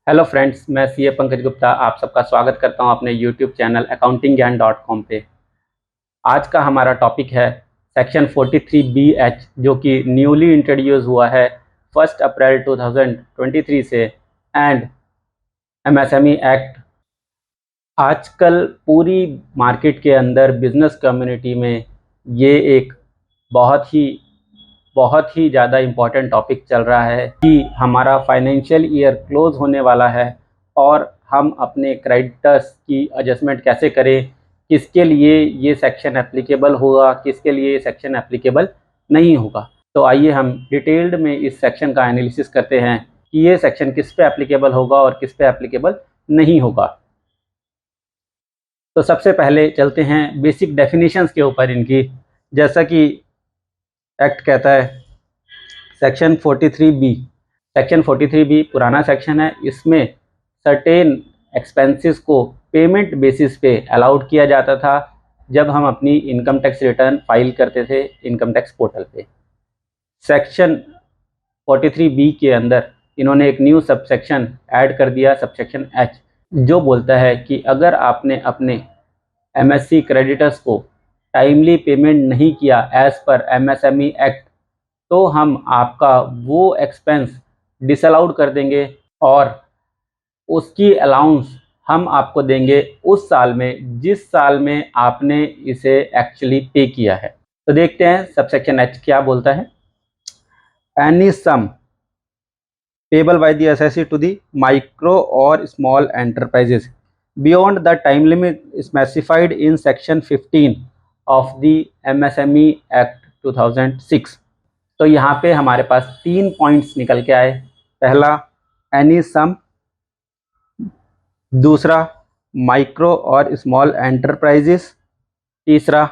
Hello friends, मैं CA Pankaj Gupta आप सबका स्वागत करता हूं अपने यूट्यूब चैनल accountinggyan.com पे। आज का हमारा टॉपिक है सेक्शन 43BH जो कि न्यूली इंट्रोड्यूस हुआ है 1 अप्रैल 2023 से एंड एमएसएमई एक्ट। आजकल पूरी मार्केट के अंदर बिजनेस कम्युनिटी में ये एक बहुत ही ज़्यादा इम्पॉर्टेंट टॉपिक चल रहा है कि हमारा फाइनेंशियल ईयर क्लोज होने वाला है और हम अपने क्रेडिटर्स की एडजस्टमेंट कैसे करें, किसके लिए ये सेक्शन एप्लीकेबल होगा, किसके लिए ये सेक्शन एप्लीकेबल नहीं होगा। तो आइए हम डिटेल्ड में इस सेक्शन का एनालिसिस करते हैं कि ये सेक्शन किस पे एप्लीकेबल होगा और किस पे एप्लीकेबल नहीं होगा। तो सबसे पहले चलते हैं बेसिक डेफिनेशंस के ऊपर इनकी। जैसा कि एक्ट कहता है सेक्शन 43B पुराना सेक्शन है। इसमें सर्टेन एक्सपेंसेस को पेमेंट बेसिस पे अलाउड किया जाता था जब हम अपनी इनकम टैक्स रिटर्न फाइल करते थे इनकम टैक्स पोर्टल पे। सेक्शन 43B के अंदर इन्होंने एक न्यू सबसेक्शन ऐड कर दिया, सबसेक्शन H, जो बोलता है कि अगर आपने अपने एमएससी क्रेडिटर्स को टाइमली पेमेंट नहीं किया एज पर एमएसएमई एक्ट, तो हम आपका वो एक्सपेंस डिसअलाउड कर देंगे और उसकी अलाउंस हम आपको देंगे उस साल में जिस साल में आपने इसे एक्चुअली पे किया है। तो देखते हैं सबसेक्शन H क्या बोलता है। Any sum payable by the SSC to the micro और small enterprises beyond the time limit specified in section 15 of the MSME act 2006। तो यहाँ पे हमारे पास 3 पॉइंट्स निकल के आए। पहला एनी सम, दूसरा माइक्रो और स्मॉल एंटरप्राइजेस, तीसरा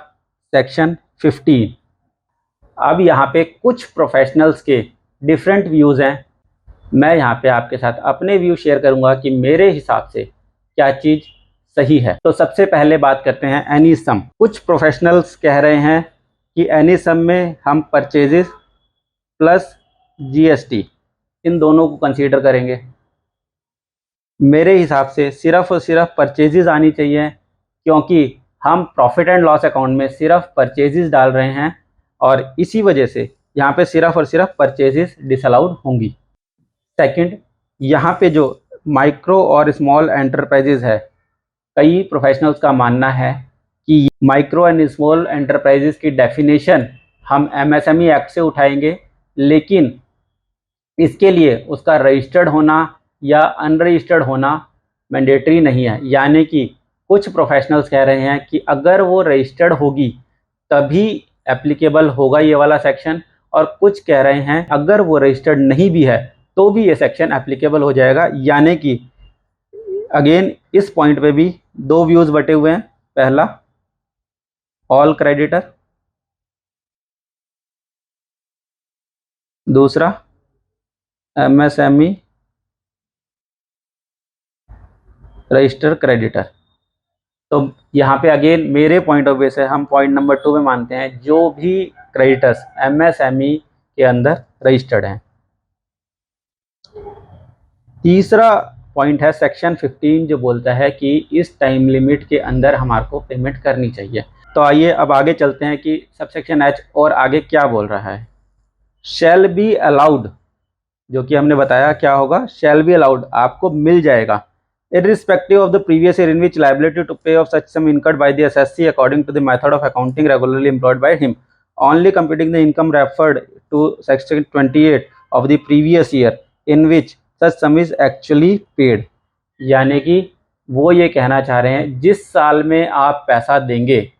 सेक्शन 15। अब यहाँ पे कुछ प्रोफेशनल्स के डिफरेंट व्यूज़ हैं। मैं यहाँ पे आपके साथ अपने व्यू शेयर करूँगा कि मेरे हिसाब से क्या चीज़ सही है। तो सबसे पहले बात करते हैं एनी सम। कुछ प्रोफेशनल्स कह रहे हैं कि एनी सम में हम परचेजेस प्लस जीएसटी इन दोनों को कंसीडर करेंगे। मेरे हिसाब से सिर्फ और सिर्फ परचेजेस आनी चाहिए, क्योंकि हम प्रॉफिट एंड लॉस अकाउंट में सिर्फ परचेजेस डाल रहे हैं और इसी वजह से यहाँ पे सिर्फ और सिर्फ परचेजेस डिसअलाउड होंगी। सेकंड, यहाँ पे जो माइक्रो और स्मॉल एंटरप्राइजेस है, कई प्रोफेशनल्स का मानना है कि माइक्रो एंड स्मॉल एंटरप्राइजेस की डेफिनेशन हम एमएसएमई एक्ट से उठाएंगे, लेकिन इसके लिए उसका रजिस्टर्ड होना या अनरजिस्टर्ड होना मैंडेटरी नहीं है। यानी कि कुछ प्रोफेशनल्स कह रहे हैं कि अगर वो रजिस्टर्ड होगी तभी एप्लीकेबल होगा ये वाला सेक्शन, और कुछ कह रहे हैं अगर वो रजिस्टर्ड नहीं भी है तो भी ये सेक्शन एप्लीकेबल हो जाएगा। यानी कि अगेन इस पॉइंट पे भी 2 व्यूज़ बटे हुए हैं। पहला ऑल क्रेडिटर, दूसरा एमएसएमई रजिस्टर क्रेडिटर। तो यहाँ पे अगेन मेरे पॉइंट ऑफ व्यू से हम पॉइंट नंबर 2 में मानते हैं जो भी क्रेडिटर्स एमएसएमई के अंदर रजिस्टर्ड हैं। तीसरा पॉइंट है सेक्शन 15 जो बोलता है कि इस टाइम लिमिट के अंदर हमारे को पेमेंट करनी चाहिए। तो आइए अब आगे चलते हैं कि सबसेक्शन H और आगे क्या बोल रहा है। शैल बी अलाउड, जो कि हमने बताया क्या होगा, शैल बी अलाउड आपको मिल जाएगा irrespective of the previous year in which liability to pay of such sum incurred by the assessee according to the method of accounting regularly employed by him, only computing the income referred to section 28 of the previous year in which such sum is actually paid। यानी कि वो ये कहना चाह रहे हैं जिस साल में आप पैसा देंगे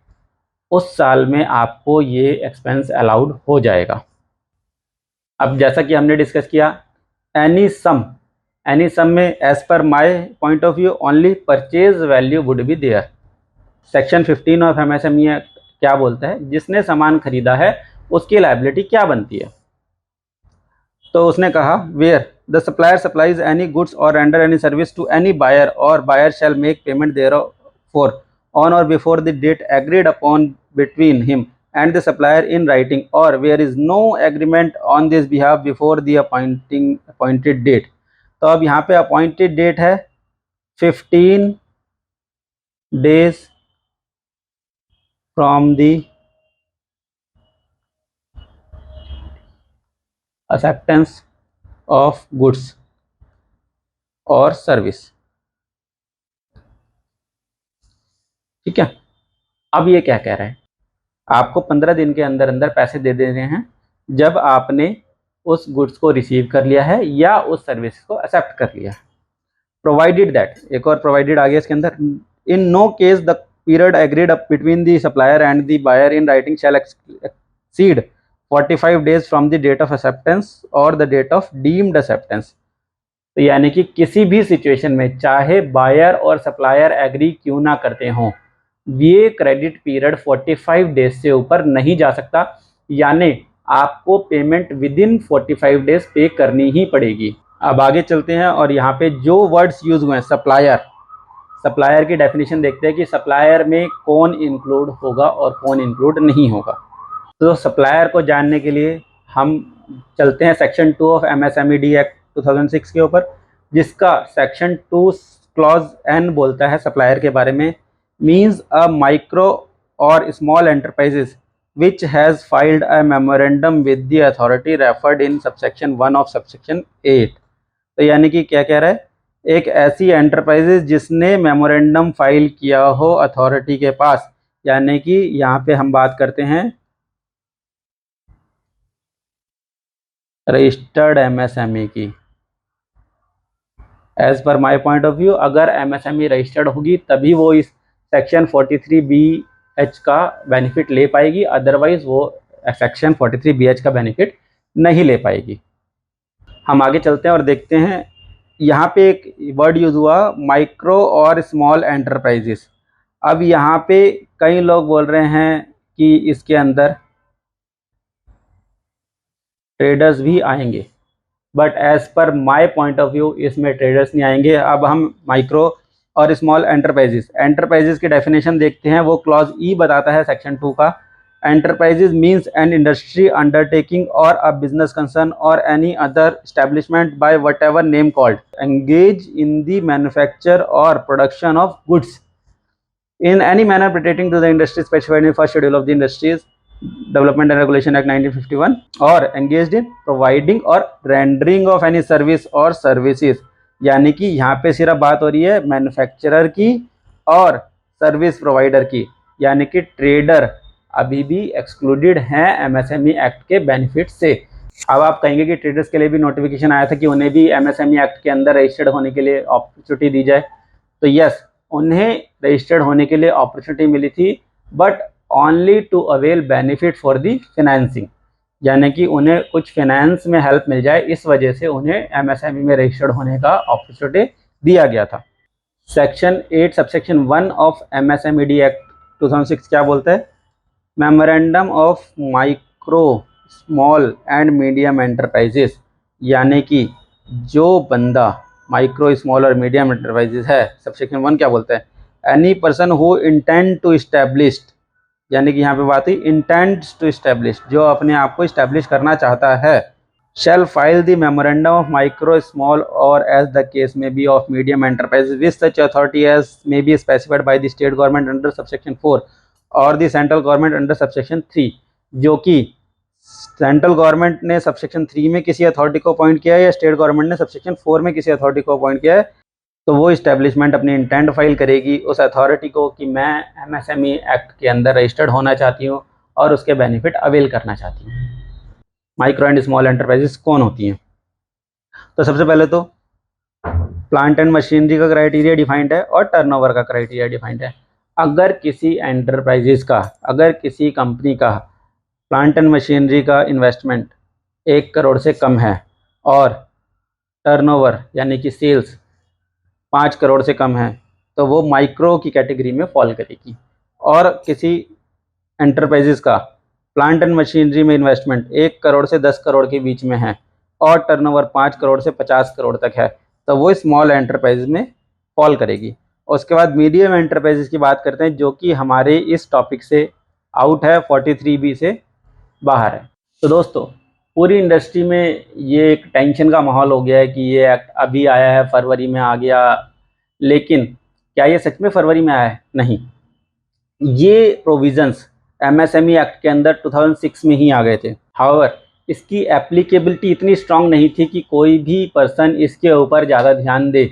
उस साल में आपको ये एक्सपेंस अलाउड हो जाएगा। अब जैसा कि हमने डिस्कस किया, एनी सम में एज पर my point of view only purchase value would be there. Section 15 of MSME क्या बोलता है, जिसने सामान खरीदा है उसकी लायबिलिटी क्या बनती है। तो उसने कहा where the supplier supplies any goods और render any service to any buyer और buyer shall make payment therefor on और before the date agreed upon between him and the supplier in writing, or where is no agreement on this behalf before the appointed date। तो अब यहाँ पे appointed date है 15 days from the acceptance of goods और service. ठीक है, अब ये क्या कह रहा है, आपको 15 दिन के अंदर अंदर पैसे दे देने हैं जब आपने उस गुड्स को रिसीव कर लिया है या उस सर्विस को एक्सेप्ट कर लिया है। प्रोवाइडेड दैट, एक और प्रोवाइडेड आ गया इसके अंदर, in no case the period agreed up between the supplier and the buyer in writing shall exceed 45 days from the date of acceptance और the date of deemed acceptance. तो यानी कि किसी भी सिचुएशन में चाहे बायर और सप्लायर एग्री क्यों ना करते हों, ये क्रेडिट पीरियड 45 डेज से ऊपर नहीं जा सकता, यानी आपको पेमेंट विद इन 45 डेज पे करनी ही पड़ेगी। अब आगे चलते हैं और यहाँ पे जो वर्ड्स यूज हुए हैं, सप्लायर की डेफिनेशन देखते हैं कि सप्लायर में कौन इंक्लूड होगा और कौन इंक्लूड नहीं होगा। तो सप्लायर को जानने के लिए हम चलते हैं सेक्शन 2 ऑफ MSMED एक्ट 2006 के ऊपर, जिसका सेक्शन 2 क्लॉज N बोलता है सप्लायर के बारे में, मीन्स अ माइक्रो और small enterprises which has filed a memorandum with the authority referred in subsection 1 of subsection 8। तो यानी कि क्या कह रहा है, एक ऐसी एंटरप्राइजेज जिसने मेमोरेंडम फाइल किया हो अथॉरिटी के पास, यानी कि यहाँ पे हम बात करते हैं रजिस्टर्ड MSME की। एज पर माय पॉइंट ऑफ व्यू, अगर MSME रजिस्टर्ड होगी तभी वो इस सेक्शन 43BH का बेनिफिट ले पाएगी, अदरवाइज वो सेक्शन 43BH का बेनिफिट नहीं ले पाएगी। हम आगे चलते हैं और देखते हैं, यहाँ पे एक वर्ड यूज हुआ माइक्रो और स्मॉल एंटरप्राइजेस। अब यहाँ पे कई लोग बोल रहे हैं कि इसके अंदर ट्रेडर्स भी आएंगे, बट एज पर माय पॉइंट ऑफ व्यू इसमें ट्रेडर्स नहीं आएंगे। अब हम माइक्रो और स्मॉल एंटरप्राइजेस की डेफिनेशन देखते हैं, वो क्लॉज ई बताता है सेक्शन 2 का, enterprises means an industry undertaking और अ बिजनेस कंसर्न और any other establishment by whatever name called engage in the manufacture और production of goods in any manner pertaining to the industry specified in first schedule of the Industries Development and Regulation Act 1951 or engaged in providing or rendering of any service or services। यानी कि यहाँ पे सिर्फ बात हो रही है manufacturer की और सर्विस प्रोवाइडर की, यानी कि ट्रेडर अभी भी एक्सक्लूडेड हैं MSME एक्ट के बेनिफिट से। अब आप कहेंगे कि ट्रेडर्स के लिए भी नोटिफिकेशन आया था कि उन्हें भी MSME एक्ट के अंदर रजिस्टर्ड होने के लिए अपॉर्चुनिटी दी जाए, तो यस, उन्हें रजिस्टर्ड होने के लिए अपॉर्चुनिटी मिली थी, but only to avail benefit for the financing, यानी कि उन्हें कुछ फाइनेंस में हेल्प मिल जाए, इस वजह से उन्हें MSME में रजिस्टर्ड होने का अपॉर्चुनिटी दिया गया था। Section 8 subsection 1 of MSMED act 2006 क्या बोलता है, memorandum of micro small and medium enterprises, यानी कि जो बंदा माइक्रो स्मॉल और मीडियम एंटरप्राइजेस है, सबसेक्शन 1 क्या बोलता है, any person who intend to establish, यानी कि यहाँ पे बात हुई इंटेंड्स टू इस्टेब्लिश, जो अपने आप को इस्टेब्लिश करना चाहता है, shall file the memorandum of micro small or as the case may be of medium enterprises with such authority as may be specified by the state government under subsection 4 और the central government under subsection 3। जो कि central government ने subsection 3 में किसी authority को appoint किया है या स्टेट गवर्नमेंट ने सबसेक्शन 4 में किसी अथॉरिटी को अपॉइंट किया है, तो वो इस्टेब्लिशमेंट अपनी इंटेंट फाइल करेगी उस अथॉरिटी को कि मैं MSME एक्ट के अंदर रजिस्टर्ड होना चाहती हूँ और उसके बेनिफिट अवेल करना चाहती हूँ। माइक्रो एंड स्मॉल एंटरप्राइजेस कौन होती हैं, तो सबसे पहले तो प्लांट एंड मशीनरी का क्राइटेरिया डिफाइंड है और टर्नओवर का क्राइटेरिया डिफाइंड है। अगर किसी एंटरप्राइजेस का, अगर किसी कंपनी का प्लांट एंड मशीनरी का इन्वेस्टमेंट 1 करोड़ से कम है और टर्नओवर यानी कि सेल्स 5 करोड़ से कम है, तो वो माइक्रो की कैटेगरी में फॉल करेगी। और किसी एंटरप्राइजेस का प्लांट एंड मशीनरी में इन्वेस्टमेंट 1 करोड़ से 10 करोड़ के बीच में है और टर्नओवर 5 करोड़ से 50 करोड़ तक है, तो वो स्मॉल एंटरप्राइज में फॉल करेगी। उसके बाद मीडियम एंटरप्राइजेस की बात करते हैं, जो कि हमारे इस टॉपिक से आउट है, 43B से बाहर है। तो दोस्तों, पूरी इंडस्ट्री में ये एक टेंशन का माहौल हो गया है कि ये एक्ट अभी आया है, फरवरी में आ गया, लेकिन क्या ये सच में फरवरी में आया है? नहीं, ये प्रोविजंस एमएसएमई एक्ट के अंदर 2006 में ही आ गए थे। हाउएवर इसकी एप्लीकेबिलिटी इतनी स्ट्रांग नहीं थी कि कोई भी पर्सन इसके ऊपर ज़्यादा ध्यान दे।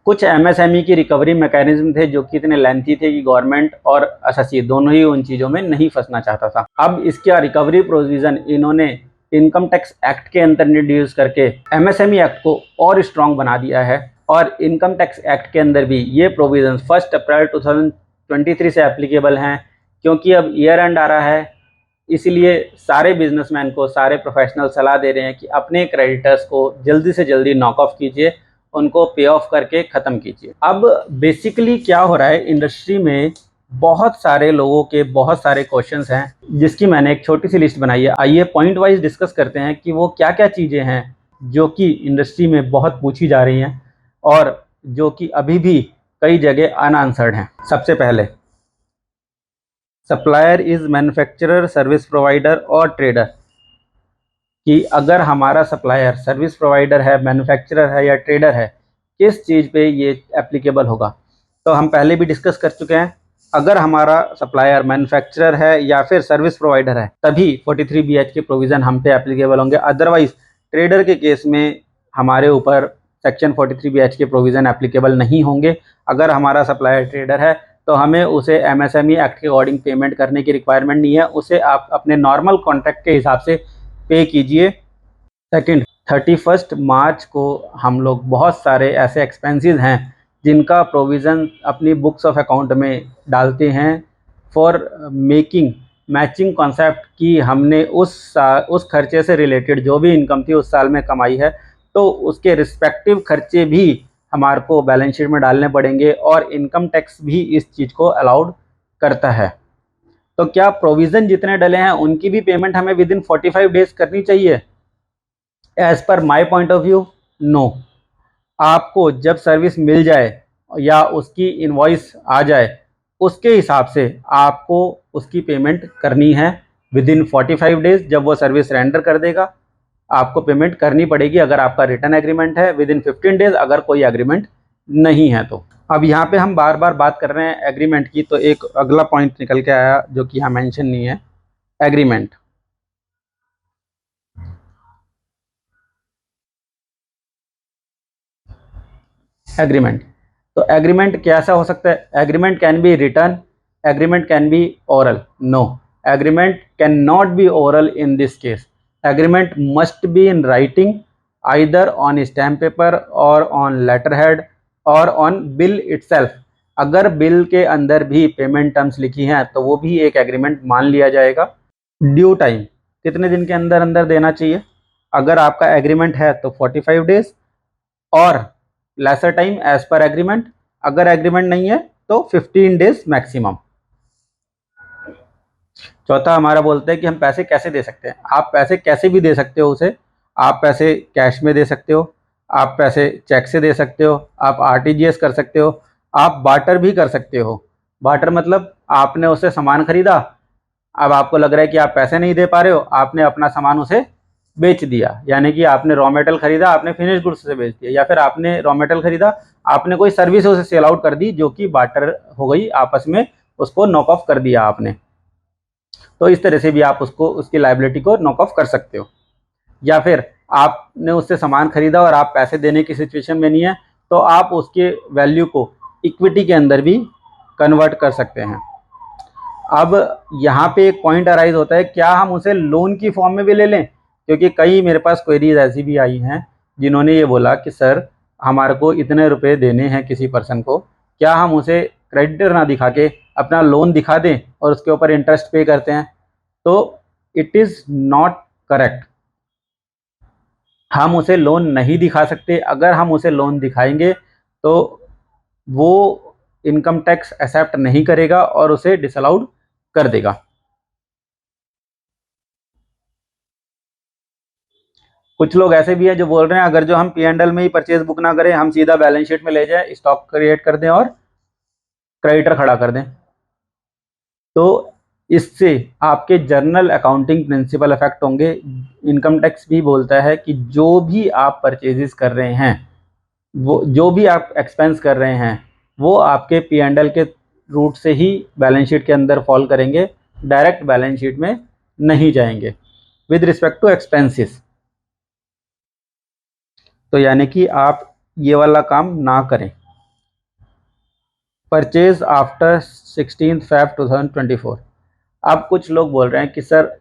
कुछ एमएसएमई की रिकवरी मैकेनिज्म थे जो कि इतने लेंथी थे कि गवर्नमेंट और एसएससी दोनों ही उन चीज़ों में नहीं फंसना चाहता था। अब इसका रिकवरी प्रोविज़न इन्होंने इनकम टैक्स एक्ट के अंदर इंट्रोड्यूस करके एमएसएमई एक्ट को और स्ट्रॉन्ग बना दिया है। और इनकम टैक्स एक्ट के अंदर भी ये प्रोविज़न 1 अप्रैल 2023 से एप्लीकेबल हैं, क्योंकि अब ईयर एंड आ रहा है। इसलिए सारे बिजनेसमैन को, सारे प्रोफेशनल सलाह दे रहे हैं कि अपने क्रेडिटर्स को जल्दी से जल्दी नॉक ऑफ कीजिए, उनको पे ऑफ करके ख़त्म कीजिए। अब बेसिकली क्या हो रहा है, इंडस्ट्री में बहुत सारे लोगों के बहुत सारे क्वेश्चंस हैं, जिसकी मैंने एक छोटी सी लिस्ट बनाई है। आइए पॉइंट वाइज डिस्कस करते हैं कि वो क्या क्या चीज़ें हैं जो कि इंडस्ट्री में बहुत पूछी जा रही हैं और जो कि अभी भी कई जगह अनआंसर्ड हैं। सबसे पहले, supplier is manufacturer, service provider और ट्रेडर, कि अगर हमारा सप्लायर सर्विस प्रोवाइडर है, मैन्युफैक्चरर है या ट्रेडर है, किस चीज़ पे ये एप्लीकेबल होगा। तो हम पहले भी डिस्कस कर चुके हैं, अगर हमारा सप्लायर मैन्युफैक्चरर है या फिर सर्विस प्रोवाइडर है तभी 43BH के प्रोविज़न हम पे एप्लीकेबल होंगे। अदरवाइज ट्रेडर के केस में हमारे ऊपर सेक्शन 43BH के प्रोविज़न एप्लीकेबल नहीं होंगे। अगर हमारा सप्लायर ट्रेडर है तो हमें उसे एमएसएमई एक्ट के अकॉर्डिंग पेमेंट करने की रिक्वायरमेंट नहीं है, उसे आप अपने नॉर्मल कॉन्ट्रैक्ट के हिसाब से पे कीजिए। सेकंड, 31 मार्च को हम लोग बहुत सारे ऐसे एक्सपेंसेस हैं जिनका प्रोविज़न अपनी बुक्स ऑफ अकाउंट में डालते हैं फॉर मेकिंग मैचिंग कॉन्सेप्ट, कि हमने उस खर्चे से रिलेटेड जो भी इनकम थी उस साल में कमाई है तो उसके रिस्पेक्टिव खर्चे भी हमारे को बैलेंस शीट में डालने पड़ेंगे, और इनकम टैक्स भी इस चीज़ को अलाउड करता है। तो क्या प्रोविज़न जितने डले हैं उनकी भी पेमेंट हमें विद इन 45 डेज करनी चाहिए? As per my point of view, no. आपको जब सर्विस मिल जाए या उसकी इनवॉइस आ जाए, उसके हिसाब से आपको उसकी पेमेंट करनी है विद इन 45 डेज। जब वो सर्विस रेंडर कर देगा आपको पेमेंट करनी पड़ेगी, अगर आपका रिटर्न एग्रीमेंट है विद इन 15 डेज, अगर कोई एग्रीमेंट नहीं है तो। अब यहाँ पे हम बार बार बात कर रहे हैं एग्रीमेंट की, तो एक अगला पॉइंट निकल के आया जो कि यहाँ मेंशन नहीं है, एग्रीमेंट। एग्रीमेंट, तो एग्रीमेंट कैसा हो सकता है? Agreement can be written, agreement can be oral. No, agreement can not be oral in this case. Agreement must be in writing, either on stamp paper और ऑन लेटर हेड और on bill itself. अगर bill के अंदर भी payment terms लिखी हैं तो वो भी एक एग्रीमेंट मान लिया जाएगा। ड्यू टाइम कितने दिन के अंदर अंदर देना चाहिए? अगर आपका एग्रीमेंट है तो 45 डेज और lesser time as per agreement. अगर एग्रीमेंट नहीं है तो 15 डेज मैक्सिमम। चौथा हमारा बोलते हैं कि हम पैसे कैसे दे सकते हैं। आप पैसे कैसे भी दे सकते हो उसे, आप पैसे कैश में दे सकते हो, आप पैसे चेक से दे सकते हो, आप आरटीजीएस कर सकते हो, आप बार्टर भी कर सकते हो। बार्टर मतलब आपने उससे सामान खरीदा, अब आपको लग रहा है कि आप पैसे नहीं दे पा रहे हो, आपने अपना सामान उसे बेच दिया, यानी कि आपने रॉ मेटेरियल खरीदा, आपने फिनिश गुड्स से बेच दिया, या फिर आपने रॉ मेटेरियल खरीदा, आपने कोई सर्विस उसे सेल आउट कर दी जो कि बार्टर हो गई, आपस में उसको नॉक ऑफ कर दिया आपने। तो इस तरह से भी आप उसको, उसकी लायबिलिटी को नॉक ऑफ कर सकते हो। या फिर आपने उससे सामान खरीदा और आप पैसे देने की सिचुएशन में नहीं है तो आप उसके वैल्यू को इक्विटी के अंदर भी कन्वर्ट कर सकते हैं। अब यहाँ पे एक पॉइंट अराइज होता है, क्या हम उसे लोन की फॉर्म में भी ले लें? क्योंकि कई मेरे पास क्वेरीज ऐसी भी आई हैं जिन्होंने ये बोला कि सर हमारे को इतने रुपए देने हैं किसी पर्सन को, क्या हम उसे क्रेडिटर ना दिखा के अपना लोन दिखा दें और उसके ऊपर इंटरेस्ट पे करते हैं? तो इट इज़ नॉट करेक्ट। हम उसे लोन नहीं दिखा सकते। अगर हम उसे लोन दिखाएंगे तो वो इनकम टैक्स एक्सेप्ट नहीं करेगा और उसे डिसअलाउड कर देगा। कुछ लोग ऐसे भी हैं जो बोल रहे हैं अगर जो हम P&L में ही परचेज बुक ना करें, हम सीधा बैलेंस शीट में ले जाएं, स्टॉक क्रिएट कर दें और क्रेडिटर खड़ा कर दें। तो इससे आपके जर्नल अकाउंटिंग प्रिंसिपल इफेक्ट होंगे। इनकम टैक्स भी बोलता है कि जो भी आप परचेजेस कर रहे हैं, वो जो भी आप एक्सपेंस कर रहे हैं, वो आपके P&L के रूट से ही बैलेंस शीट के अंदर फॉल करेंगे, डायरेक्ट बैलेंस शीट में नहीं जाएंगे विद रिस्पेक्ट टू एक्सपेंसेस। तो यानी कि आप ये वाला काम ना करें। Purchase after 16 Feb 2024। अब कुछ लोग बोल रहे हैं कि सर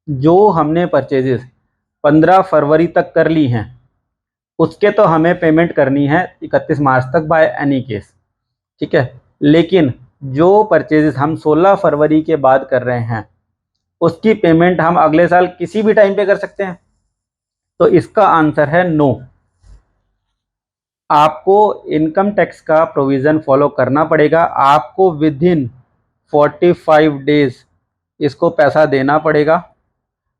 जो हमने परचेजेस 15 फरवरी तक कर ली हैं, उसके तो हमें पेमेंट करनी है 31 मार्च तक बाय एनी केस, ठीक है, लेकिन जो परचेजेस हम 16 फरवरी के बाद कर रहे हैं, उसकी पेमेंट हम अगले साल किसी भी टाइम पे कर सकते हैं। तो इसका आंसर है नो। आपको इनकम टैक्स का प्रोविज़न फॉलो करना पड़ेगा। आपको विद इन 45 डेज इसको पैसा देना पड़ेगा।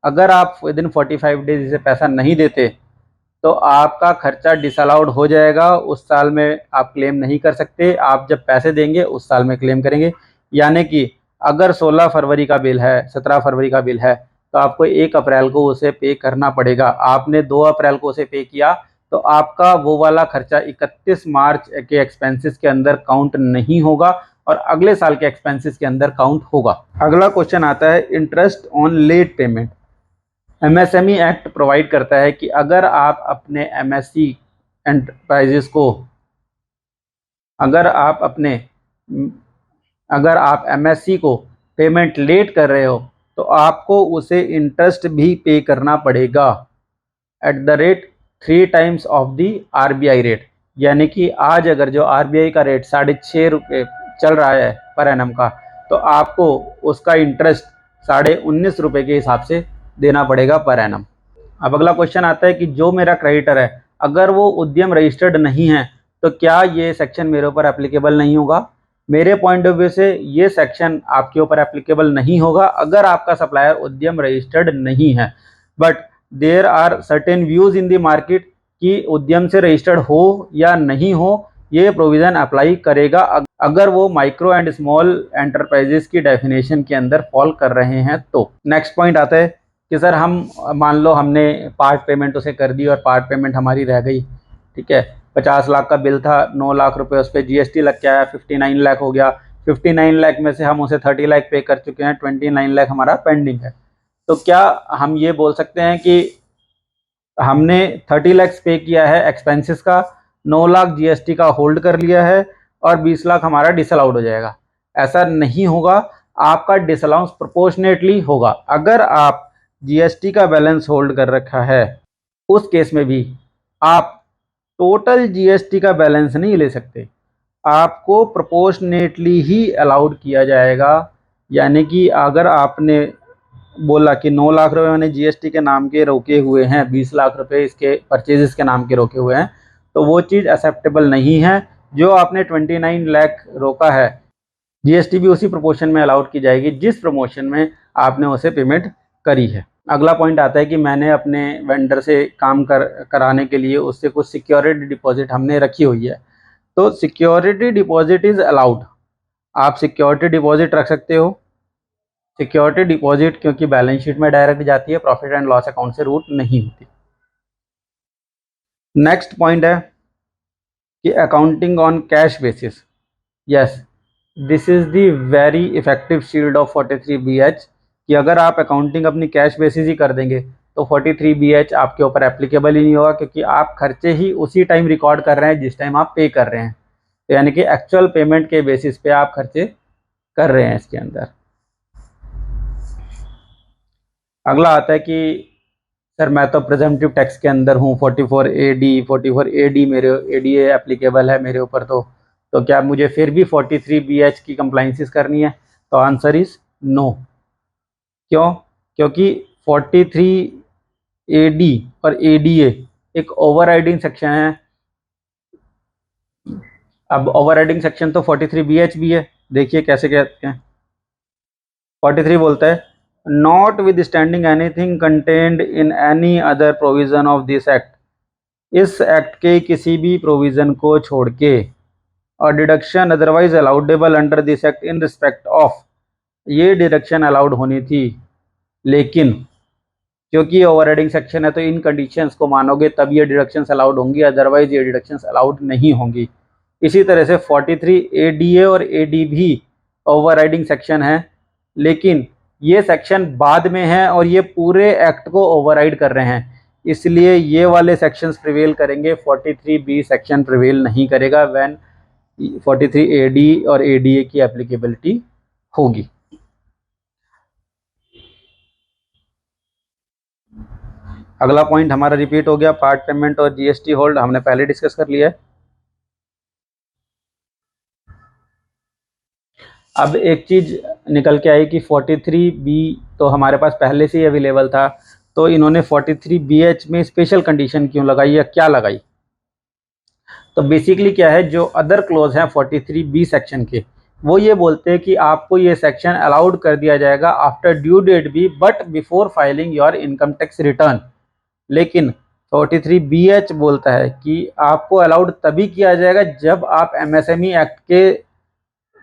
अगर आप विद इन 45 डेज इसे पैसा नहीं देते तो आपका खर्चा डिसअलाउड हो जाएगा, उस साल में आप क्लेम नहीं कर सकते। आप जब पैसे देंगे उस साल में क्लेम करेंगे। यानी कि अगर 16 फरवरी का बिल है, 17 फरवरी का बिल है, तो आपको 1 अप्रैल को उसे पे करना पड़ेगा। आपने 2 अप्रैल को उसे पे किया तो आपका वो वाला खर्चा 31 मार्च के एक्सपेंसेस के अंदर काउंट नहीं होगा और अगले साल के एक्सपेंसेस के अंदर काउंट होगा। अगला क्वेश्चन आता है interest on late payment. MSME act provide करता है कि अगर आप अपने MSE एंटरप्राइजेस को अगर आप MSE को पेमेंट लेट कर रहे हो तो आपको उसे इंटरेस्ट भी पे करना पड़ेगा at the rate 3 times of the RBI rate. यानी कि आज अगर जो RBI का रेट 6.5 रुपये चल रहा है पर एनम का, तो आपको उसका इंटरेस्ट 19.5 रुपये के हिसाब से देना पड़ेगा पर एनम। अब अगला क्वेश्चन आता है कि जो मेरा क्रेडिटर है, अगर वो उद्यम रजिस्टर्ड नहीं है तो क्या ये सेक्शन मेरे ऊपर एप्लीकेबल नहीं होगा? मेरे पॉइंट ऑफ व्यू से ये सेक्शन आपके ऊपर एप्लीकेबल नहीं होगा अगर आपका सप्लायर उद्यम रजिस्टर्ड नहीं है। But there are certain views in the market कि उद्यम से रजिस्टर्ड हो या नहीं हो, ये प्रोविज़न अप्लाई करेगा अगर वो माइक्रो एंड स्मॉल एंटरप्राइजेस की डेफिनेशन के अंदर फॉल कर रहे हैं तो। नेक्स्ट पॉइंट आता है कि सर हम मान लो हमने पार्ट पेमेंट उसे कर दी और पार्ट पेमेंट हमारी रह गई, ठीक है, 50 लाख का बिल था, 9 लाख रुपए उस पर GST लग के आया, 59 लाख हो गया। 59 लाख में से हम उसे 30 लाख पे कर चुके हैं, 29 लाख हमारा पेंडिंग है। तो क्या हम ये बोल सकते हैं कि हमने 30 लाख पे किया है एक्सपेंसेस का, 9 लाख GST का होल्ड कर लिया है और 20 लाख हमारा डिसअलाउड हो जाएगा? ऐसा नहीं होगा। आपका डिसअलाउंस प्रोपोर्शनेटली होगा। अगर आप GST का बैलेंस होल्ड कर रखा है, उस केस में भी आप टोटल GST का बैलेंस नहीं ले सकते, आपको प्रोपोर्शनेटली ही अलाउड किया जाएगा। यानी कि अगर आपने बोला कि 9 लाख रुपए मैंने GST के नाम के रोके हुए हैं, 20 लाख रुपए इसके परचेजेस के नाम के रोके हुए हैं, तो वो चीज़ एक्सेप्टेबल नहीं है। जो आपने 29 लाख रोका है, GST भी उसी प्रोपोर्शन में अलाउड की जाएगी जिस प्रमोशन में आपने उसे पेमेंट करी है। अगला पॉइंट आता है कि मैंने अपने वेंडर से काम कराने के लिए उससे कुछ सिक्योरिटी डिपॉजिट हमने रखी हुई है, तो सिक्योरिटी डिपॉजिट इज़ अलाउड। आप सिक्योरिटी डिपॉजिट रख सकते हो। सिक्योरिटी डिपॉजिट क्योंकि बैलेंस शीट में डायरेक्ट जाती है, प्रॉफिट एंड लॉस अकाउंट से रूट नहीं होती। नेक्स्ट पॉइंट है कि accounting on cash basis. Yes, this is the very effective shield of 43BH कि अगर आप अकाउंटिंग अपनी कैश बेसिस ही कर देंगे तो 43BH आपके ऊपर एप्लीकेबल ही नहीं होगा, क्योंकि आप खर्चे ही उसी टाइम रिकॉर्ड कर रहे हैं जिस टाइम आप पे कर रहे हैं। तो यानी कि एक्चुअल पेमेंट के बेसिस पे आप खर्चे कर रहे हैं इसके अंदर। अगला आता है कि सर मैं तो प्रिजम्पटिव टैक्स के अंदर हूँ, 44AD मेरे ADA एप्लीकेबल है मेरे ऊपर, तो क्या मुझे फिर भी 43BH की कंप्लाइंसेस करनी है? तो आंसर इज नो। क्यों? क्योंकि 43AD और ADA एक ओवरराइडिंग सेक्शन है। अब ओवरराइडिंग सेक्शन तो 43BH भी है। देखिए कैसे कहते हैं। 43 बोलता है notwithstanding anything contained in any other provision of this act. इस एक्ट के किसी भी प्रोविजन को छोड़ के और deduction otherwise allowable under this act in respect of ये डिडक्शन अलाउड होनी थी, लेकिन क्योंकि ओवरराइडिंग सेक्शन है तो इन कंडीशंस को मानोगे तब ये डिडक्शंस अलाउड होंगी, अदरवाइज ये डिडक्शंस अलाउड नहीं होंगी। इसी तरह से 43 ADA और AD भी ओवरराइडिंग सेक्शन है, लेकिन ये सेक्शन बाद में है और ये पूरे एक्ट को ओवरराइड कर रहे हैं, इसलिए ये वाले सेक्शंस प्रिवेल करेंगे, 43B सेक्शन प्रिवेल नहीं करेगा व्हेन 43 AD और ADA की एप्लीकेबिलिटी होगी। अगला पॉइंट हमारा रिपीट हो गया, पार्ट पेमेंट और GST होल्ड हमने पहले डिस्कस कर लिया है। अब एक चीज निकल के आई कि 43B तो हमारे पास पहले से ही अवेलेबल था, तो इन्होंने 43BH में स्पेशल कंडीशन क्यों लगाई या क्या लगाई? तो बेसिकली क्या है, जो अदर क्लोज हैं 43B सेक्शन के, वो ये बोलते हैं कि आपको ये सेक्शन अलाउड कर दिया जाएगा आफ्टर ड्यू डेट भी, but before filing your income tax return. लेकिन 43BH बोलता है कि आपको अलाउड तभी किया जाएगा जब आप MSME एक्ट के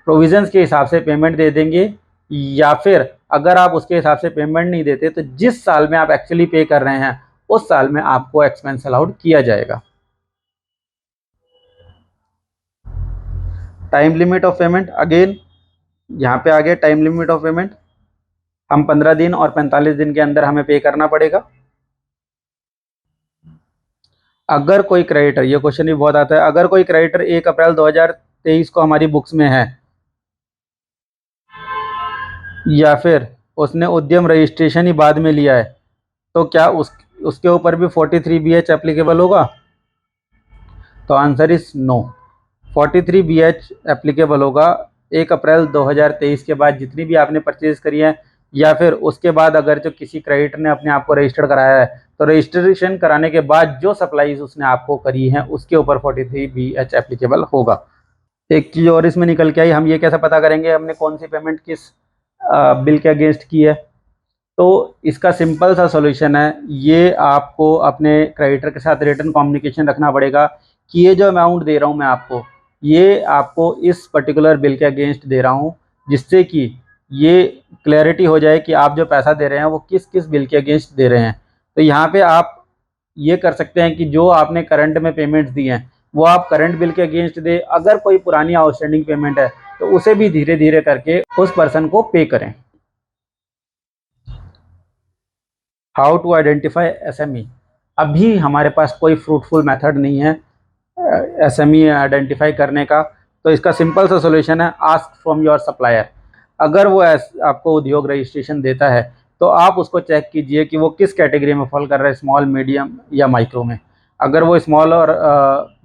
प्रोविजंस के हिसाब से पेमेंट दे देंगे, या फिर अगर आप उसके हिसाब से पेमेंट नहीं देते तो जिस साल में आप एक्चुअली पे कर रहे हैं उस साल में आपको एक्सपेंस अलाउड किया जाएगा। Time limit of payment, again यहाँ पे आ गया टाइम लिमिट ऑफ पेमेंट, हम 15 दिन और 45 दिन के अंदर हमें पे करना पड़ेगा। अगर कोई क्रेडिटर, ये क्वेश्चन भी बहुत आता है, अगर कोई क्रेडिटर 1 अप्रैल 2023 को हमारी बुक्स में है, या फिर उसने उद्यम रजिस्ट्रेशन ही बाद में लिया है, तो क्या उसके ऊपर भी 43BH एप्लीकेबल होगा? तो answer is no. 43BH applicable होगा 1 अप्रैल 2023 के बाद जितनी भी आपने परचेज करी है, या फिर उसके बाद अगर जो किसी क्रेडिटर ने अपने आप को रजिस्टर्ड कराया है, तो रजिस्ट्रेशन कराने के बाद जो सप्लाईज उसने आपको करी हैं उसके ऊपर 43BH एप्लीकेबल होगा। एक चीज़ और इसमें निकल के आई, हम ये कैसे पता करेंगे हमने कौन सी पेमेंट किस बिल के अगेंस्ट की है? तो इसका सिंपल सा सॉल्यूशन है, ये आपको अपने क्रेडिटर के साथ रिटर्न कम्युनिकेशन रखना पड़ेगा कि ये जो अमाउंट दे रहा हूँ मैं आपको, ये आपको इस पर्टिकुलर बिल के अगेंस्ट दे रहा हूँ, जिससे कि ये क्लैरिटी हो जाए कि आप जो पैसा दे रहे हैं वो किस किस बिल के अगेंस्ट दे रहे हैं। तो यहाँ पे आप ये कर सकते हैं कि जो आपने करंट में पेमेंट्स दी हैं वो आप करंट बिल के अगेंस्ट दे, अगर कोई पुरानी आउटस्टैंडिंग पेमेंट है तो उसे भी धीरे धीरे करके उस पर्सन को पे करें। हाउ टू आइडेंटिफाई SME, अभी हमारे पास कोई फ्रूटफुल मेथड नहीं है SME आइडेंटिफाई करने का, तो इसका सिंपल सा सॉल्यूशन है, आस्क फ्रॉम योर सप्लायर। अगर वो आपको उद्योग रजिस्ट्रेशन देता है तो आप उसको चेक कीजिए कि वो किस कैटेगरी में फॉल कर रहा है, स्मॉल, मीडियम या माइक्रो में। अगर वो स्मॉल और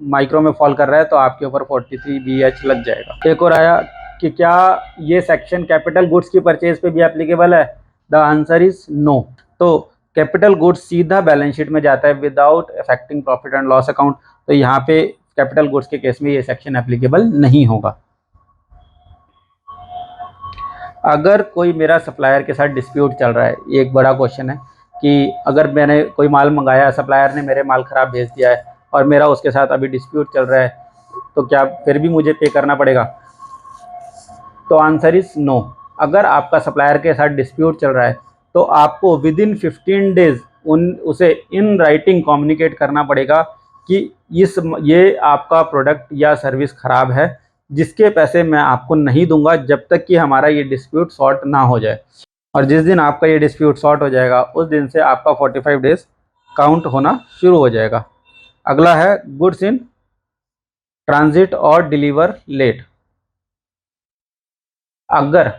माइक्रो में फॉल कर रहा है तो आपके ऊपर 43BH लग जाएगा। एक और आया कि क्या ये सेक्शन कैपिटल गुड्स की परचेज पे भी एप्लीकेबल है? The answer is no. तो कैपिटल गुड्स सीधा बैलेंस शीट में जाता है without affecting profit and loss account, तो यहाँ पे कैपिटल गुड्स के केस में ये सेक्शन एप्लीकेबल नहीं होगा। अगर कोई मेरा सप्लायर के साथ डिस्प्यूट चल रहा है, ये एक बड़ा क्वेश्चन है कि अगर मैंने कोई माल मंगाया, सप्लायर ने मेरे माल ख़राब भेज दिया है और मेरा उसके साथ अभी डिस्प्यूट चल रहा है, तो क्या फिर भी मुझे पे करना पड़ेगा? तो आंसर इज़ नो। अगर आपका सप्लायर के साथ डिस्प्यूट चल रहा है तो आपको विदिन 15 डेज उसे इन राइटिंग कम्युनिकेट करना पड़ेगा कि ये आपका प्रोडक्ट या सर्विस ख़राब है, जिसके पैसे मैं आपको नहीं दूंगा जब तक कि हमारा ये डिस्प्यूट सॉर्ट ना हो जाए। और जिस दिन आपका ये डिस्प्यूट सॉर्ट हो जाएगा उस दिन से आपका 45 डेज काउंट होना शुरू हो जाएगा। अगला है गुड्स इन ट्रांजिट और डिलीवर लेट। अगर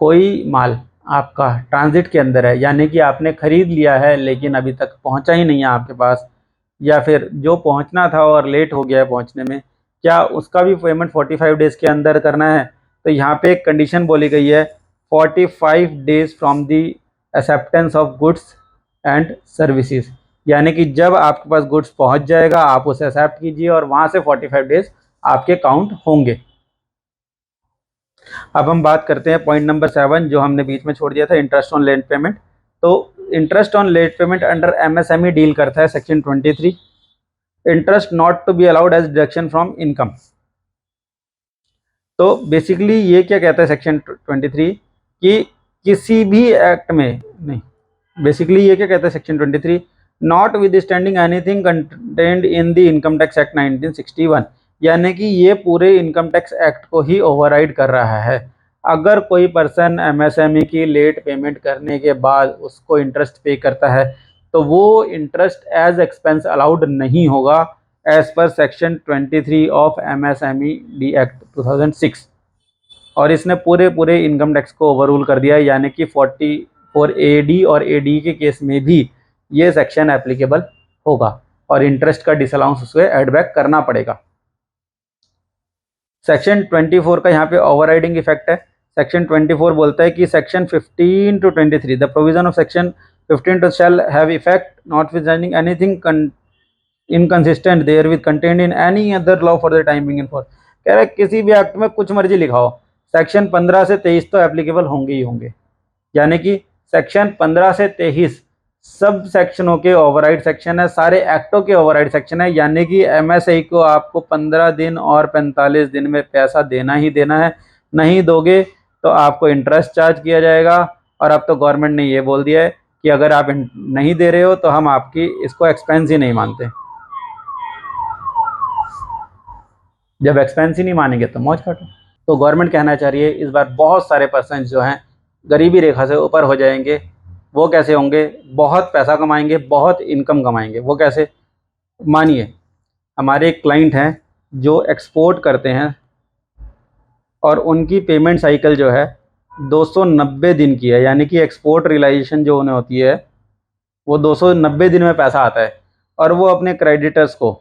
कोई माल आपका ट्रांजिट के अंदर है, यानी कि आपने ख़रीद लिया है लेकिन अभी तक पहुंचा ही नहीं है आपके पास, या फिर जो पहुंचना था और लेट हो गया है पहुंचने में, क्या उसका भी पेमेंट 45 डेज़ के अंदर करना है? तो यहाँ पे एक कंडीशन बोली गई है, 45 days from the acceptance of goods and services, यानी कि जब आपके पास गुड्स पहुँच जाएगा आप उसे एक्सेप्ट कीजिए और वहाँ से 45 डेज़ आपके काउंट होंगे। अब हम बात करते हैं पॉइंट नंबर 7 जो हमने बीच में छोड़ दिया था, इंटरेस्ट ऑन लेट पेमेंट। तो interest on late payment under MSME deal करता है section 23, interest not to be allowed as deduction from income. तो बेसिकली ये क्या कहता है सेक्शन 23 कि किसी भी एक्ट में नहीं, बेसिकली ये क्या कहता है section 23, not with standing anything contained in the income tax act 1961, यानी कि ये पूरे इनकम टैक्स एक्ट को ही ओवरराइड कर रहा है। अगर कोई पर्सन एमएसएमई की लेट पेमेंट करने के बाद उसको इंटरेस्ट पे करता है तो वो इंटरेस्ट एज एक्सपेंस अलाउड नहीं होगा as per section 23 of MSME D act 2006। और इसने पूरे इनकम टैक्स को ओवररूल कर दिया है, यानी कि 44 AD और AD के केस में भी ये सेक्शन एप्लीकेबल होगा और इंटरेस्ट का डिसअलाउंस उसको एड बैक करना पड़ेगा। सेक्शन 24 का यहाँ पे ओवरराइडिंग इफेक्ट है। सेक्शन 24 बोलता है कि section 15 to 23 the provision of section 15 to shall have effect notwithstanding anything inconsistent therewith contained in any other law for the time being in force। कह रहा है किसी भी एक्ट में कुछ मर्जी लिखाओ, सेक्शन 15 से 23 तो एप्लीकेबल होंगे ही होंगे, यानी कि सेक्शन 15 से 23 सब सेक्शनों के ओवरराइड सेक्शन है, सारे एक्टों के ओवरराइड सेक्शन है, यानी कि एमएसआई को आपको 15 दिन और 45 दिन में पैसा देना ही देना है। नहीं दोगे तो आपको इंटरेस्ट चार्ज किया जाएगा। और अब तो गवर्नमेंट ने ये बोल दिया है कि अगर आप नहीं दे रहे हो तो हम आपकी इसको एक्सपेंस ही नहीं मानते। जब एक्सपेंस ही नहीं मानेंगे तो मौज काटो। तो गवर्नमेंट कहना चाह रही है इस बार बहुत सारे पर्सन जो हैं गरीबी रेखा से ऊपर हो जाएंगे। वो कैसे होंगे? बहुत पैसा कमाएंगे, बहुत इनकम कमाएंगे। वो कैसे? मानिए हमारे एक क्लाइंट हैं जो एक्सपोर्ट करते हैं और उनकी पेमेंट साइकिल जो है 290 दिन की है, यानी कि एक्सपोर्ट रियलाइजेशन जो उन्हें होती है वो 290 दिन में पैसा आता है, और वो अपने क्रेडिटर्स को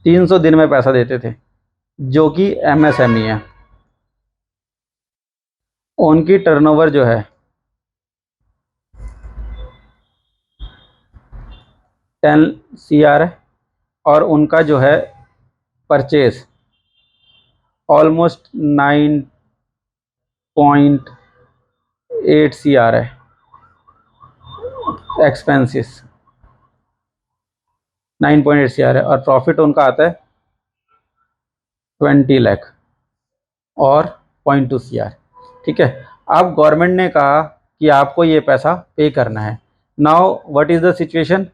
300 दिन में पैसा देते थे, जो कि एमएसएमई है। उनकी टर्नओवर जो है 10 CR है और उनका जो है परचेज ऑलमोस्ट 9.8 CR है। एक्सपेंसेस 9.8 CR है और प्रॉफिट उनका आता है 20 लाख और 0.2 CR। ठीक है, अब गवर्नमेंट ने कहा कि आपको ये पैसा पे करना है। Now what is the situation?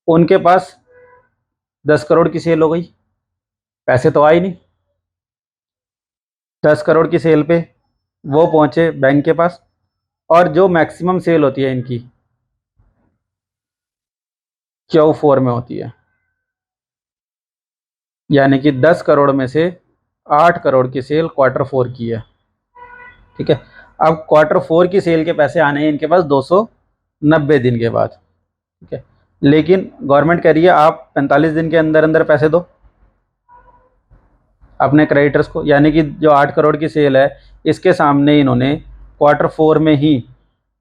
उनके पास 10 करोड़ की सेल हो गई, पैसे तो आए नहीं। 10 करोड़ की सेल पे वो पहुंचे बैंक के पास, और जो मैक्सिमम सेल होती है इनकी Q4 में होती है, यानी कि 10 करोड़ में से 8 करोड़ की सेल Q4 की है। ठीक है, अब Q4 की सेल के पैसे आने हैं इनके पास 290 दिन के बाद। ठीक है, लेकिन गवर्नमेंट कह रही है आप 45 दिन के अंदर अंदर पैसे दो अपने क्रेडिटर्स को, यानी कि जो 8 करोड़ की सेल है इसके सामने इन्होंने Q4 में ही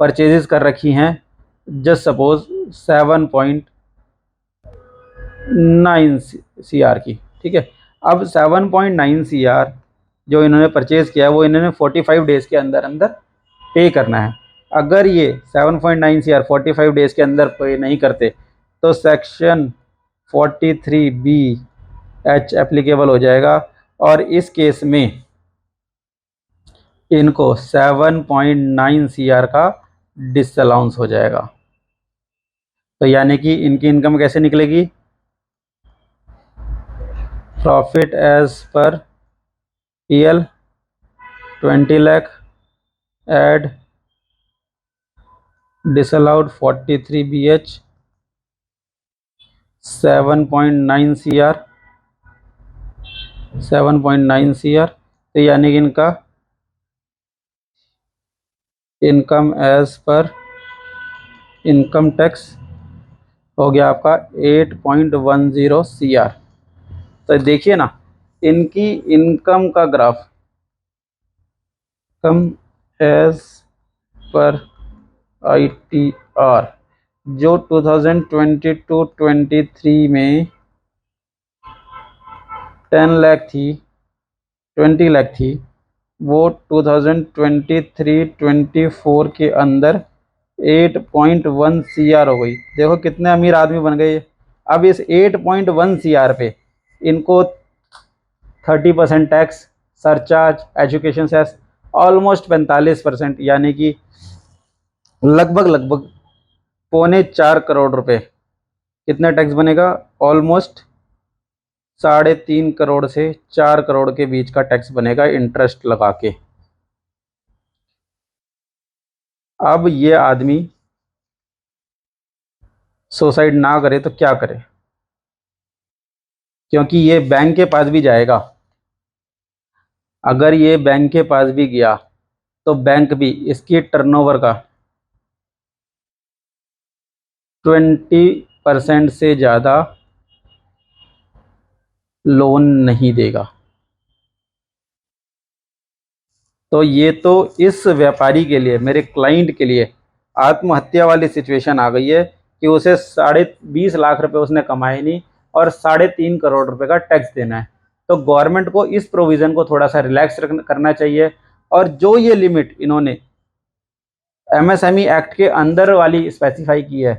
परचेजेस कर रखी हैं, जस्ट सपोज 7.9 CR की। ठीक है, अब 7.9 CR जो इन्होंने परचेज़ किया है वो इन्होंने 45 डेज़ के अंदर अंदर पे करना है। अगर ये 7.9 CR 45 डेज़ के अंदर पे नहीं करते तो सेक्शन 43BH एप्लीकेबल हो जाएगा, और इस केस में इनको 7.9 CR का डिसअलाउंस हो जाएगा। तो यानी कि इनकी इनकम कैसे निकलेगी? Profit as per PL 20 lakh add disallowed 43BH 7.9 CR 7.9 CR। तो यानी कि इनका income as per income tax हो गया आपका 8.10 CR। तो देखिए ना इनकी इनकम का ग्राफ, कम एज पर ITR जो 2022-23 में 10 लाख थी, 20 लाख थी, वो 2023-24 के अंदर 8.1 CR हो गई। देखो कितने अमीर आदमी बन गए। अब इस 8.1 CR पे इनको 30% tax, surcharge, education cess almost 45%, यानी कि लगभग 3.25 करोड़ रुपए। कितना टैक्स बनेगा? ऑलमोस्ट 3.5 करोड़ से 4 करोड़ के बीच का टैक्स बनेगा इंटरेस्ट लगा के। अब ये आदमी सुसाइड ना करे तो क्या करे? क्योंकि ये बैंक के पास भी जाएगा। अगर ये बैंक के पास भी गया तो बैंक भी इसकी टर्नओवर का 20% से ज़्यादा लोन नहीं देगा। तो ये तो इस व्यापारी के लिए, मेरे क्लाइंट के लिए आत्महत्या वाली सिचुएशन आ गई है कि उसे 20.5 लाख रुपए उसने कमाए नहीं और 3.5 करोड़ रुपए का टैक्स देना है। तो गवर्नमेंट को इस प्रोविज़न को थोड़ा सा रिलैक्स करना चाहिए। और जो ये लिमिट इन्होंने एमएसएमई एक्ट के अंदर वाली स्पेसिफाई की है,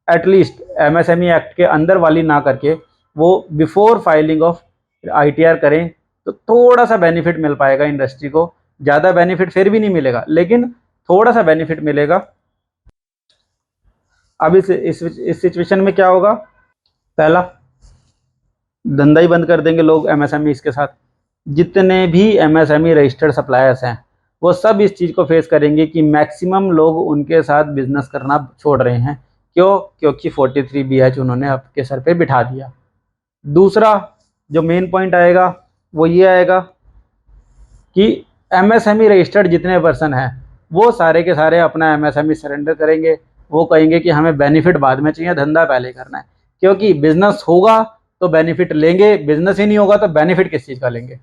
एटलीस्ट एमएसएमई एक्ट के अंदर वाली ना करके वो बिफोर फाइलिंग ऑफ आईटीआर करें तो थोड़ा सा बेनिफिट मिल पाएगा इंडस्ट्री को। ज़्यादा बेनिफिट फिर भी नहीं मिलेगा, लेकिन थोड़ा सा बेनिफिट मिलेगा। अब इस सिचुएशन में क्या होगा? पहला, धंधा ही बंद कर देंगे लोग एमएसएमई के साथ। जितने भी एमएसएमई रजिस्टर्ड सप्लायर्स हैं वो सब इस चीज़ को फेस करेंगे कि मैक्सिमम लोग उनके साथ बिजनेस करना छोड़ रहे हैं। क्यों? क्योंकि 43BH उन्होंने आपके सर पे बिठा दिया। दूसरा जो मेन पॉइंट आएगा वो ये आएगा कि एमएसएमई रजिस्टर्ड जितने पर्सन हैं वो सारे के सारे अपना एमएसएमई सरेंडर करेंगे। वो कहेंगे कि हमें बेनिफिट बाद में चाहिए, धंधा पहले करना है। क्योंकि बिजनेस होगा तो बेनिफिट लेंगे, बिजनेस ही नहीं होगा तो बेनिफिट किस चीज़ का लेंगे?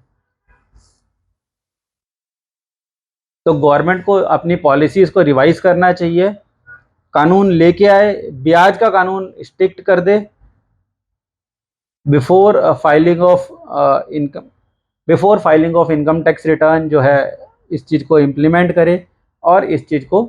तो गवर्नमेंट को अपनी पॉलिसीज़ को रिवाइज करना चाहिए, कानून लेके आए, ब्याज का कानून स्ट्रिक्ट कर दे, before filing of income tax return जो है इस चीज़ को इम्प्लीमेंट करे और इस चीज़ को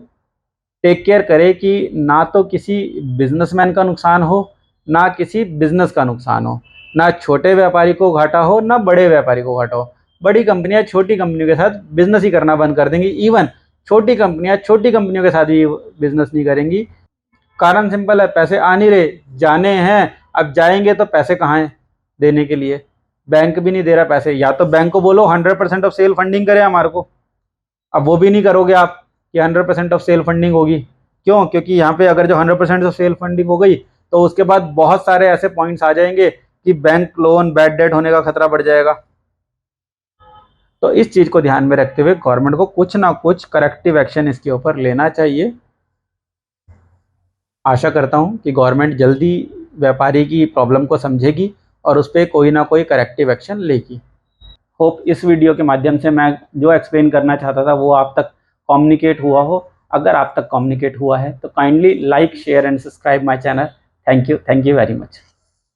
टेक केयर करे कि ना तो किसी बिजनेसमैन का नुकसान हो, ना किसी बिजनेस का नुकसान हो, ना छोटे व्यापारी को घाटा हो, ना बड़े व्यापारी को घाटा हो। बड़ी कंपनियां छोटी कंपनियों के साथ बिजनेस ही करना बंद कर देंगी। इवन छोटी कंपनियां छोटी कंपनियों के साथ भी बिजनेस नहीं करेंगी। कारण सिंपल है, पैसे आ नहीं रहे, जाने हैं। अब जाएंगे तो पैसे कहाँ हैं देने के लिए? बैंक भी नहीं दे रहा पैसे। या तो बैंक को बोलो 100% ऑफ सेल फंडिंग करे हमारे को। अब वो भी नहीं करोगे आप कि 100% ऑफ सेल फंडिंग होगी। क्यों? क्योंकि यहाँ पे अगर जो 100% ऑफ सेल फंडिंग हो गई तो उसके बाद बहुत सारे ऐसे पॉइंट्स आ जाएंगे कि बैंक लोन, बैड डेट होने का खतरा बढ़ जाएगा। तो इस चीज़ को ध्यान में रखते हुए गवर्नमेंट को कुछ ना कुछ करेक्टिव एक्शन इसके ऊपर लेना चाहिए। आशा करता हूँ कि गवर्नमेंट जल्दी व्यापारी की प्रॉब्लम को समझेगी और उस पर कोई ना कोई करेक्टिव एक्शन लेगी। होप इस वीडियो के माध्यम से मैं जो एक्सप्लेन करना चाहता था वो आप तक कम्युनिकेट हुआ हो। अगर आप तक कम्युनिकेट हुआ है तो kindly like, share and subscribe my channel. Thank you very much.